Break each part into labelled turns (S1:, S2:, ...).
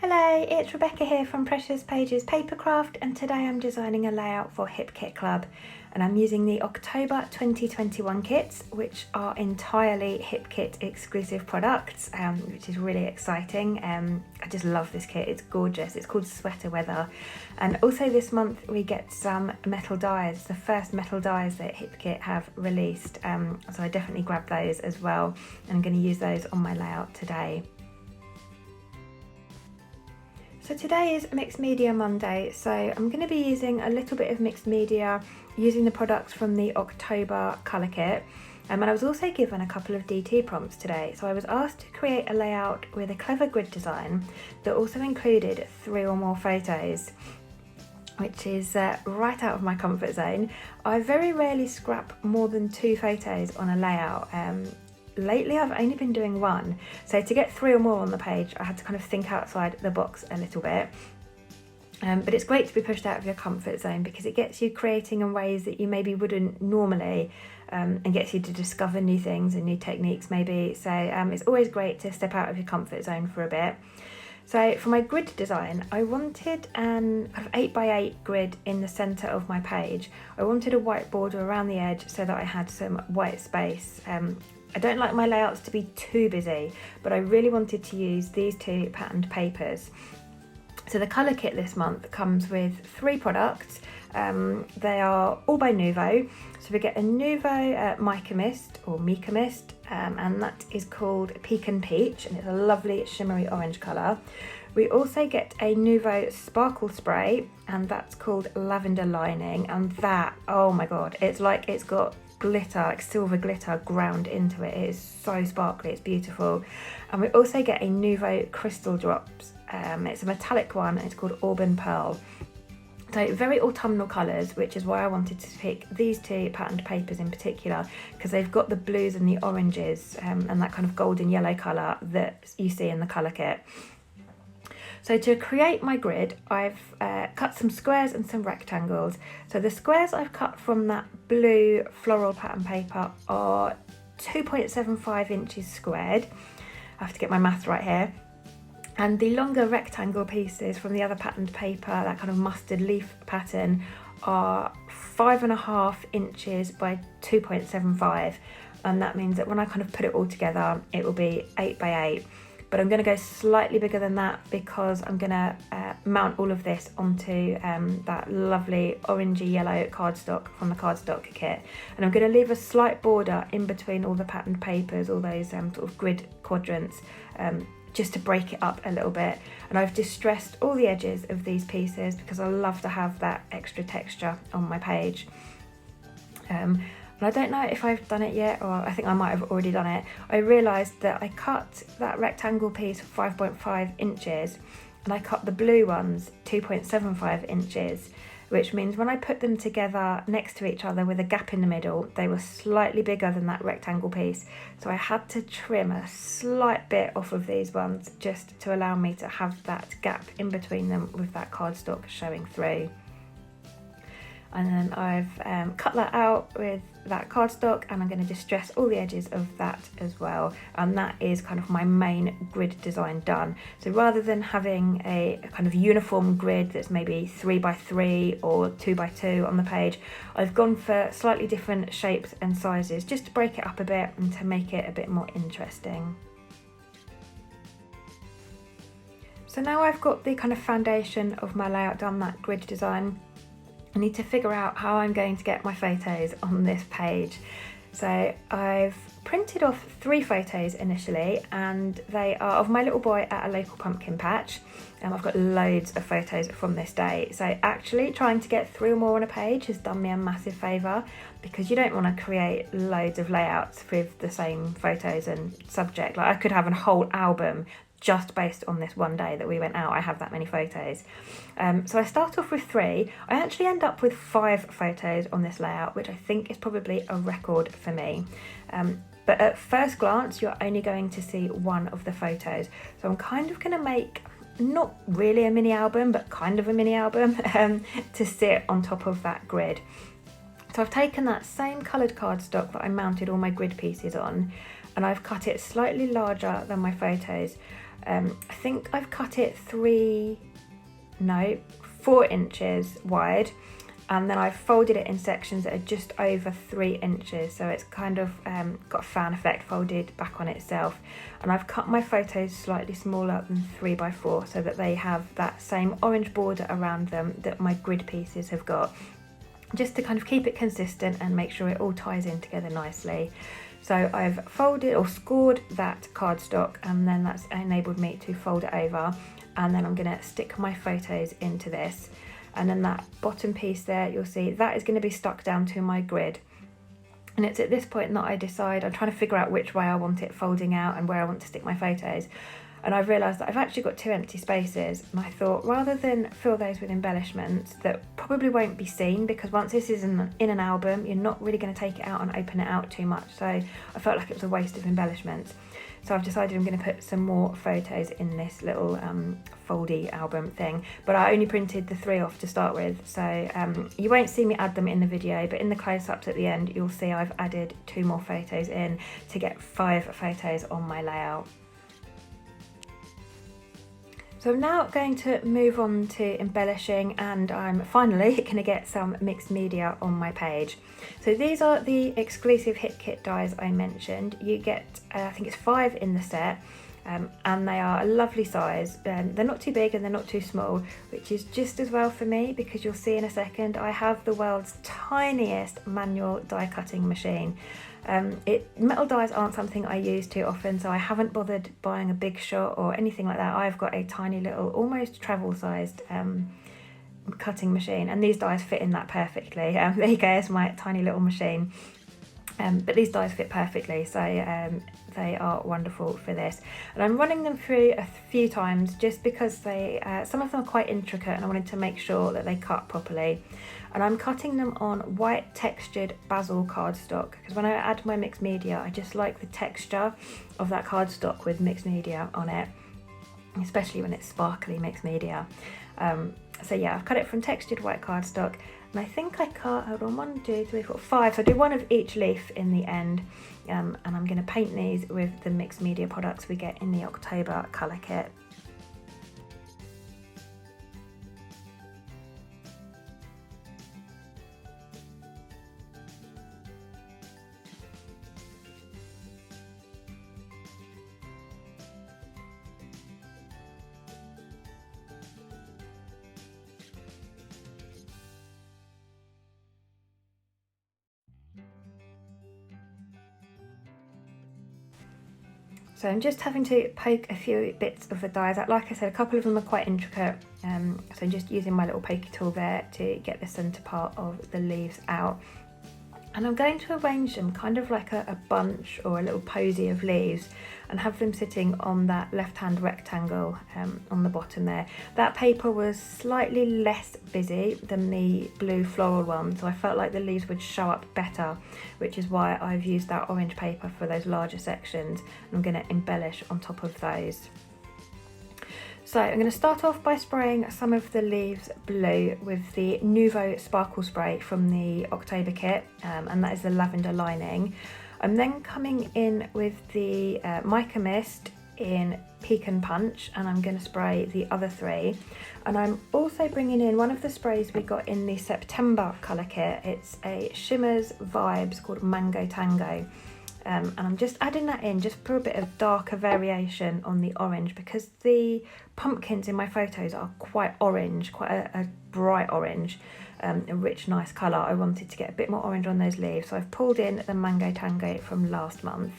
S1: Hello, it's Rebecca here from Precious Pages Papercraft, and today I'm designing a layout for Hip Kit Club, and I'm using the October 2021 kits, which are entirely Hip Kit exclusive products, which is really exciting. I just love this kit, it's gorgeous. It's called Sweater Weather, and also this month we get some metal dies, the first metal dies that Hip Kit have released, so I definitely grabbed those as well, and I'm going to use those on my layout today. So today is Mixed Media Monday, so I'm going to be using a little bit of mixed media using the products from the October colour kit. And I was also given a couple of DT prompts today, so I was asked to create a layout with a clever grid design that also included 3 or more photos, which is right out of my comfort zone. I very rarely scrap more than 2 photos on a layout. Lately I've only been doing 1, so to get 3 or more on the page I had to kind of think outside the box a little bit. But it's great to be pushed out of your comfort zone because it gets you creating in ways that you maybe wouldn't normally, and gets you to discover new things and new techniques maybe. So it's always great to step out of your comfort zone for a bit. So for my grid design, I wanted an kind of 8x8 grid in the centre of my page. I wanted a white border around the edge so that I had some white space. I don't like my layouts to be too busy, but I really wanted to use these 2 patterned papers. So the colour kit this month comes with 3 products. They are all by Nuvo. So we get a Nuvo Mica Mist or Mica Mist, and that is called Pecan Peach, and it's a lovely shimmery orange colour. We also get a Nuvo Sparkle Spray, and that's called Lavender Lining, and that, oh my god, it's like it's got glitter, like silver glitter ground into it. It is so sparkly, it's beautiful. And we also get a Nuvo Crystal Drops. It's a metallic one, and it's called Auburn Pearl. So very autumnal colours, which is why I wanted to pick these 2 patterned papers in particular, because they've got the blues and the oranges, and that kind of golden yellow colour that you see in the colour kit. So to create my grid, I've cut some squares and some rectangles. So the squares I've cut from that blue floral pattern paper are 2.75 inches squared. I have to get my maths right here. And the longer rectangle pieces from the other patterned paper, that kind of mustard leaf pattern, are 5.5 inches by 2.75. And that means that when I kind of put it all together, it will be 8x8. But I'm going to go slightly bigger than that because I'm going to mount all of this onto that lovely orangey yellow cardstock from the cardstock kit. And I'm going to leave a slight border in between all the patterned papers, all those sort of grid quadrants, just to break it up a little bit. And I've distressed all the edges of these pieces because I love to have that extra texture on my page. And I don't know if I've done it yet, or I think I might have already done it. I realised that I cut that rectangle piece 5.5 inches and I cut the blue ones 2.75 inches, which means when I put them together next to each other with a gap in the middle, they were slightly bigger than that rectangle piece. So I had to trim a slight bit off of these ones just to allow me to have that gap in between them with that cardstock showing through. And then I've cut that out with that cardstock, and I'm going to distress all the edges of that as well. And that is kind of my main grid design done. So rather than having a kind of uniform grid that's maybe 3x3 or 2x2 on the page, I've gone for slightly different shapes and sizes just to break it up a bit and to make it a bit more interesting. So now I've got the kind of foundation of my layout done, that grid design, I need to figure out how I'm going to get my photos on this page. So I've printed off 3 photos initially, and they are of my little boy at a local pumpkin patch. I've got loads of photos from this day. So actually trying to get 3 or more on a page has done me a massive favour, because you don't want to create loads of layouts with the same photos and subject. Like I could have a whole album just based on this one day that we went out. I have that many photos. So I start off with 3. I actually end up with 5 photos on this layout, which I think is probably a record for me. But at first glance, you're only going to see one of the photos. So I'm kind of going to make, not really a mini album, but kind of a mini album to sit on top of that grid. So I've taken that same coloured cardstock that I mounted all my grid pieces on, and I've cut it slightly larger than my photos. I think I've cut it 4 inches wide, and then I've folded it in sections that are just over 3 inches, so it's kind of got a fan effect folded back on itself. And I've cut my photos slightly smaller than 3x4 so that they have that same orange border around them that my grid pieces have got, just to kind of keep it consistent and make sure it all ties in together nicely. So I've folded or scored that cardstock, and then that's enabled me to fold it over, and then I'm going to stick my photos into this. And then that bottom piece there, you'll see that is going to be stuck down to my grid. And it's at this point that I decide, I'm trying to figure out which way I want it folding out and where I want to stick my photos. And I've realised that I've actually got 2 empty spaces, and I thought, rather than fill those with embellishments that probably won't be seen, because once this is in an album, you're not really going to take it out and open it out too much, so I felt like it was a waste of embellishments. So I've decided I'm going to put some more photos in this little foldy album thing, but I only printed the 3 off to start with, so you won't see me add them in the video, but in the close-ups at the end you'll see I've added 2 more photos in to get 5 photos on my layout. So I'm now going to move on to embellishing, and I'm finally going to get some mixed media on my page. So these are the exclusive Hit Kit dies I mentioned. You get, I think it's 5 in the set, and they are a lovely size. They're not too big and they're not too small, which is just as well for me, because you'll see in a second I have the world's tiniest manual die cutting machine. Metal dies aren't something I use too often, so I haven't bothered buying a big shot or anything like that. I've got a tiny little, almost travel sized cutting machine, and these dies fit in that perfectly. There you go, it's my tiny little machine. But these dies fit perfectly, so they are wonderful for this. And I'm running them through a few times just because some of them are quite intricate, and I wanted to make sure that they cut properly. And I'm cutting them on white textured basil cardstock, because when I add my mixed media, I just like the texture of that cardstock with mixed media on it, especially when it's sparkly mixed media. So yeah, I've cut it from textured white cardstock, and I think I cut, hold on, 1, 2, 3, 4, 5, so I do 1 of each leaf in the end, and I'm going to paint these with the mixed media products we get in the October colour kit. So I'm just having to poke a few bits of the dies out. Like I said, a couple of them are quite intricate, so I'm just using my little pokey tool there to get the centre part of the leaves out. And I'm going to arrange them kind of like a bunch or a little posy of leaves, and have them sitting on that left-hand rectangle on the bottom there. That paper was slightly less busy than the blue floral one, so I felt like the leaves would show up better, which is why I've used that orange paper for those larger sections. I'm going to embellish on top of those. So I'm going to start off by spraying some of the leaves blue with the Nuvo sparkle spray from the October kit, and that is the lavender lining. I'm then coming in with the mica mist in Pecan Punch, and I'm going to spray the other 3. And I'm also bringing in one of the sprays we got in the September colour kit. It's a Shimmerz Vibez called Mango Tango. And I'm just adding that in just for a bit of darker variation on the orange, because the pumpkins in my photos are quite orange, quite a bright orange, a rich, nice colour. I wanted to get a bit more orange on those leaves, so I've pulled in the Mango Tango from last month.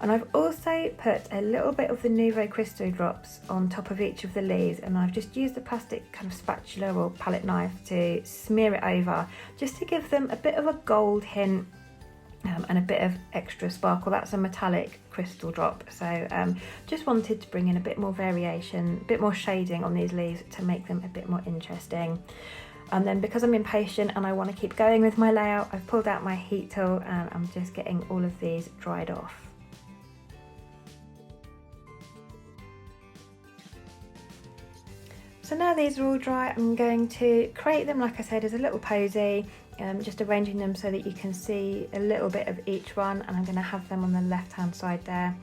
S1: And I've also put a little bit of the Nuvo crystal drops on top of each of the leaves, and I've just used the plastic kind of spatula or palette knife to smear it over, just to give them a bit of a gold hint. And a bit of extra sparkle. That's a metallic crystal drop, so just wanted to bring in a bit more variation, a bit more shading on these leaves to make them a bit more interesting. And then, because I'm impatient and I want to keep going with my layout, I've pulled out my heat tool and I'm just getting all of these dried off. So now these are all dry, I'm going to create them, like I said, as a little posy. Just arranging them so that you can see a little bit of each one, and I'm going to have them on the left hand side there.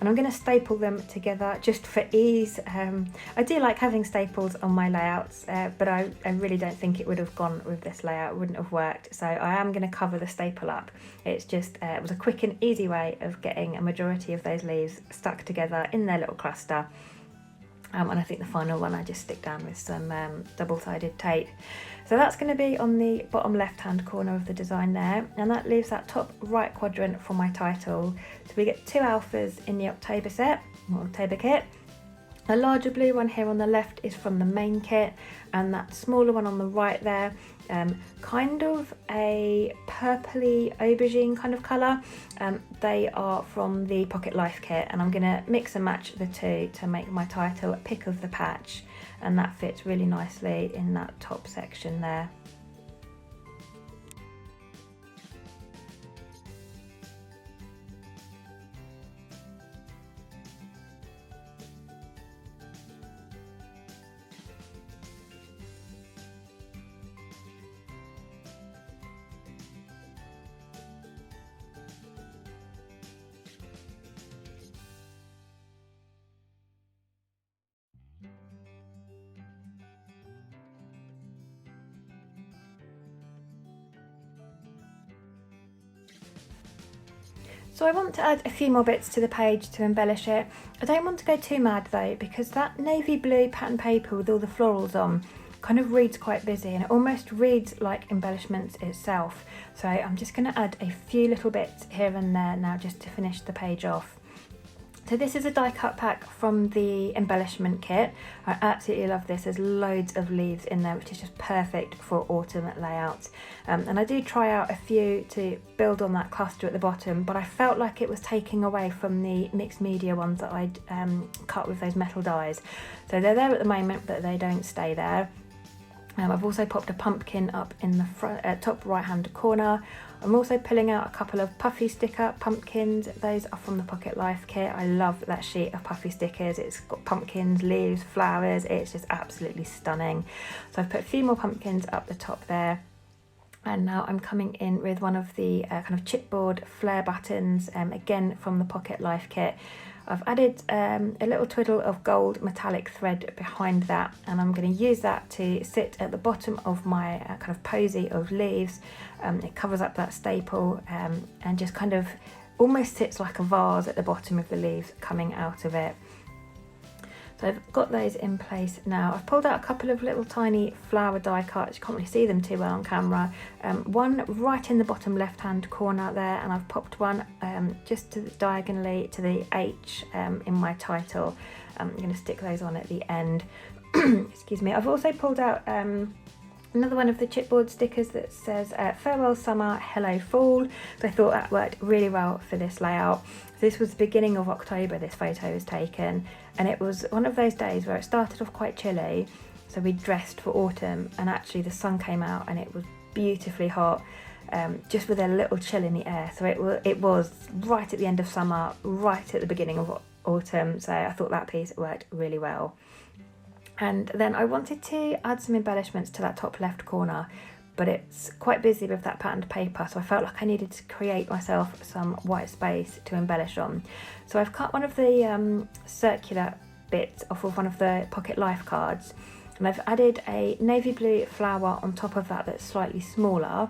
S1: and I'm going to staple them together just for ease. I do like having staples on my layouts, but I really don't think it would have gone with this layout. It wouldn't have worked, so I am going to cover the staple up. It's just it was a quick and easy way of getting a majority of those leaves stuck together in their little cluster. And I think the final one I just stick down with some double-sided tape. So that's going to be on the bottom left-hand corner of the design there, and that leaves that top right quadrant for my title. So we get 2 alphas in the October set, or October kit. A larger blue one here on the left is from the main kit, and that smaller one on the right there, kind of a purpley aubergine kind of colour. They are from the Pocket Life kit, and I'm going to mix and match the two to make my title Pick of the Patch, and that fits really nicely in that top section there. So I want to add a few more bits to the page to embellish it. I don't want to go too mad though, because that navy blue pattern paper with all the florals on kind of reads quite busy, and it almost reads like embellishments itself. So I'm just going to add a few little bits here and there now just to finish the page off. So this is a die cut pack from the embellishment kit. I absolutely love this. There's loads of leaves in there, which is just perfect for autumn layouts. And I do try out a few to build on that cluster at the bottom, but I felt like it was taking away from the mixed media ones that I'd cut with those metal dies. So they're there at the moment, but they don't stay there. I've also popped a pumpkin up in the front, top right hand corner. I'm also pulling out a couple of puffy sticker pumpkins. Those are from the Pocket Life kit. I love that sheet of puffy stickers. It's got pumpkins, leaves, flowers. It's just absolutely stunning. So I've put a few more pumpkins up the top there. And now I'm coming in with one of the kind of chipboard flare buttons, again from the Pocket Life kit. I've added a little twiddle of gold metallic thread behind that, and I'm going to use that to sit at the bottom of my kind of posy of leaves. It covers up that staple and just kind of almost sits like a vase at the bottom of the leaves coming out of it. So I've got those in place now. I've pulled out a couple of little tiny flower die cuts. You can't really see them too well on camera. One right in the bottom left hand corner there, and I've popped one just diagonally to the H in my title. I'm going to stick those on at the end. Excuse me. I've also pulled out another one of the chipboard stickers that says farewell summer, hello fall. So I thought that worked really well for this layout. This was the beginning of October this photo was taken, and it was one of those days where it started off quite chilly, so we dressed for autumn, and actually the sun came out and it was beautifully hot, just with a little chill in the air. So it was right at the end of summer, right at the beginning of autumn, so I thought that piece worked really well. And then I wanted to add some embellishments to that top left corner, but it's quite busy with that patterned paper, so I felt like I needed to create myself some white space to embellish on. So I've cut one of the circular bits off of one of the Pocket Life cards, and I've added a navy blue flower on top of that that's slightly smaller.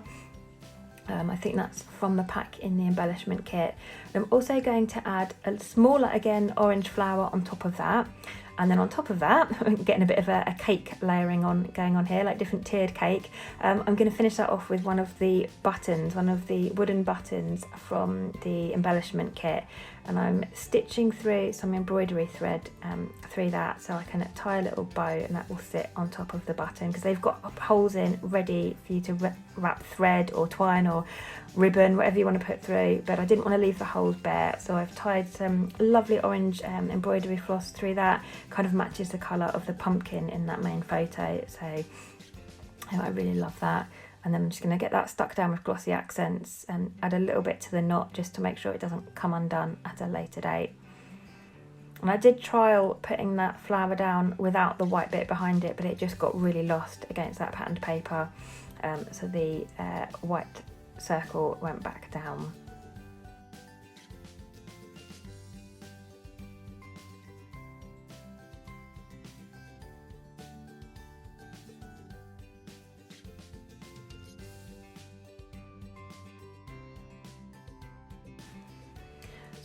S1: I think that's from the pack in the embellishment kit. I'm also going to add a smaller, again, orange flower on top of that. And then on top of that, I'm getting a bit of a cake layering going on here, like different tiered cake. I'm going to finish that off with one of the buttons, one of the wooden buttons from the embellishment kit. And I'm stitching through some embroidery thread through that, so I can tie a little bow, and that will sit on top of the button, because they've got holes in ready for you to wrap thread or twine or ribbon, whatever you want to put through, but I didn't want to leave the holes bare, so I've tied some lovely orange embroidery floss through that. Kind of matches the colour of the pumpkin in that main photo, so I really love that. And then I'm just going to get that stuck down with glossy accents and add a little bit to the knot just to make sure it doesn't come undone at a later date. And I did trial putting that flower down without the white bit behind it, but it just got really lost against that patterned paper, so the white circle went back down.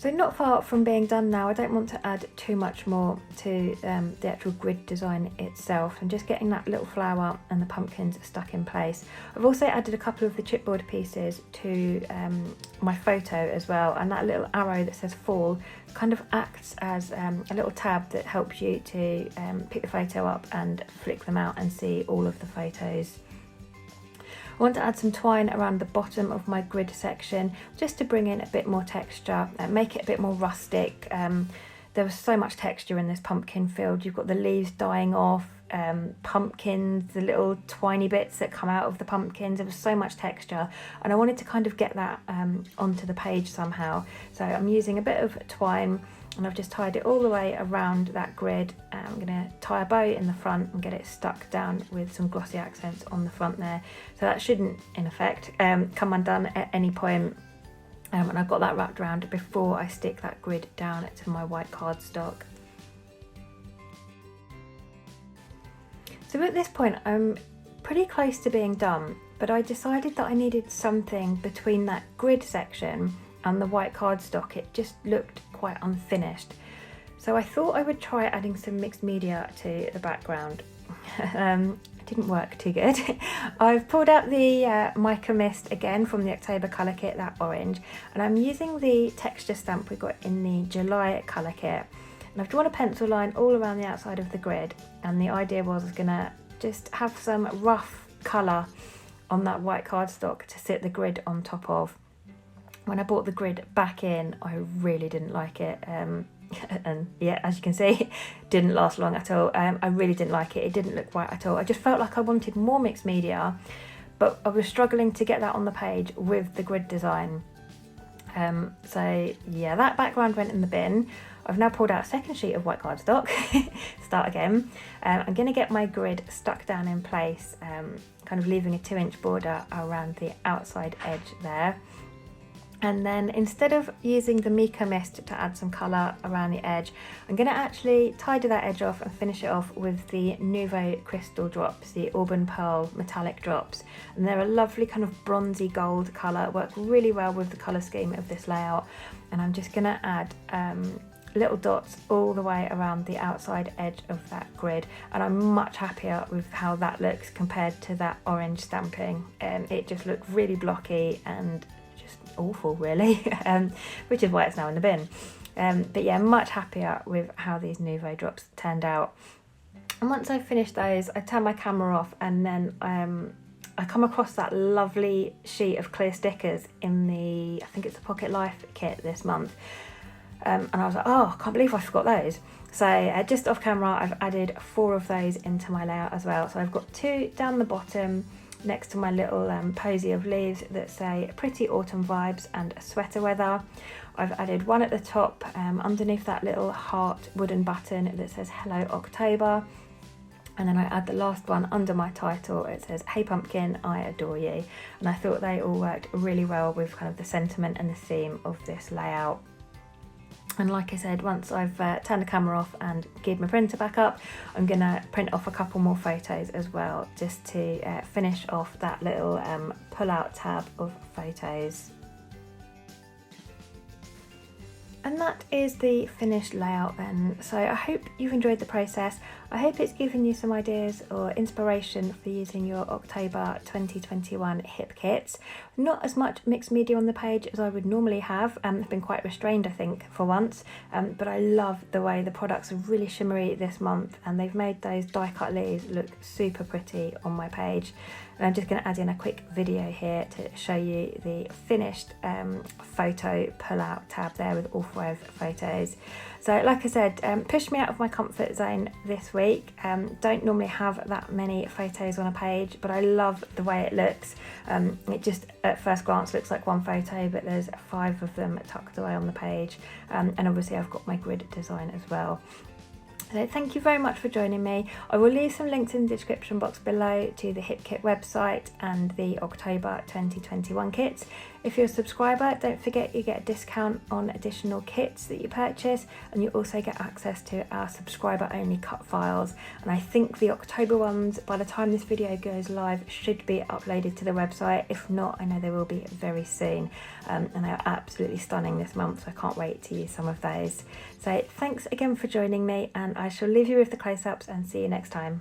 S1: So not far from being done now. I don't want to add too much more to the actual grid design itself. I'm just getting that little flower and the pumpkins stuck in place. I've also added a couple of the chipboard pieces to my photo as well, and that little arrow that says fall kind of acts as a little tab that helps you to pick the photo up and flick them out and see all of the photos. I want to add some twine around the bottom of my grid section just to bring in a bit more texture and make it a bit more rustic. There was so much texture in this pumpkin field. You've got the leaves dying off, pumpkins, the little twiny bits that come out of the pumpkins. There was so much texture, and I wanted to kind of get that onto the page somehow. So I'm using a bit of twine, and I've just tied it all the way around that grid. I'm going to tie a bow in the front and get it stuck down with some glossy accents on the front there. So that shouldn't, in effect, come undone at any point. And I've got that wrapped around before I stick that grid down to my white cardstock. So at this point, I'm pretty close to being done, but I decided that I needed something between that grid section and the white cardstock. It just looked quite unfinished. So I thought I would try adding some mixed media to the background. It didn't work too good. I've pulled out the mica mist again from the October colour kit, that orange, and I'm using the texture stamp we got in the July colour kit. And I've drawn a pencil line all around the outside of the grid, and the idea was I was gonna just have some rough colour on that white cardstock to sit the grid on top of. When I brought the grid back in, I really didn't like it. And yeah, as you can see, didn't last long at all. I really didn't like it. It didn't look right at all. I just felt like I wanted more mixed media, but I was struggling to get that on the page with the grid design. So yeah, that background went in the bin. I've now pulled out a second sheet of white cardstock. Start again. I'm going to get my grid stuck down in place, kind of leaving a 2-inch border around the outside edge there. And then instead of using the mica mist to add some colour around the edge, I'm going to actually tidy that edge off and finish it off with the Nuvo crystal drops, the Auburn Pearl metallic drops. And they're a lovely kind of bronzy gold colour, work really well with the colour scheme of this layout. And I'm just going to add little dots all the way around the outside edge of that grid, and I'm much happier with how that looks compared to that orange stamping. It just looked really blocky and awful really, which is why it's now in the bin. But yeah, much happier with how these Nuvo drops turned out. And once I've finished those, I turn my camera off, and then I come across that lovely sheet of clear stickers in the, I think it's the Pocket Life kit this month. And I was like, oh, I can't believe I forgot those. So just off camera, I've added 4 of those into my layout as well. So I've got 2 down the bottom next to my little posy of leaves that say Pretty Autumn Vibes and Sweater Weather. I've added 1 at the top underneath that little heart wooden button that says Hello October. And then I add the last one under my title. It says Hey Pumpkin, I Adore You. And I thought they all worked really well with kind of the sentiment and the theme of this layout. And like I said, once I've turned the camera off and geared my printer back up, I'm going to print off a couple more photos as well, just to finish off that little pull-out tab of photos. And that is the finished layout then. So I hope you've enjoyed the process. I hope it's given you some ideas or inspiration for using your October 2021 hip kits. Not as much mixed media on the page as I would normally have. I've been quite restrained, I think, for once. But I love the way the products are really shimmery this month, and they've made those die cut leaves look super pretty on my page. And I'm just going to add in a quick video here to show you the finished photo pull-out tab there with all 5 photos. So like I said, pushed me out of my comfort zone this week. Don't normally have that many photos on a page, but I love the way it looks. It just at first glance looks like one photo, but there's 5 of them tucked away on the page. And obviously I've got my grid design as well. So thank you very much for joining me. I will leave some links in the description box below to the Hip Kit website and the October 2021 kits If you're a subscriber, don't forget you get a discount on additional kits that you purchase, and you also get access to our subscriber only cut files. And I think the October ones, by the time this video goes live, should be uploaded to the website. If not, I know they will be very soon, and they're absolutely stunning this month, so I can't wait to use some of those. So thanks again for joining me, and I shall leave you with the close-ups and see you next time.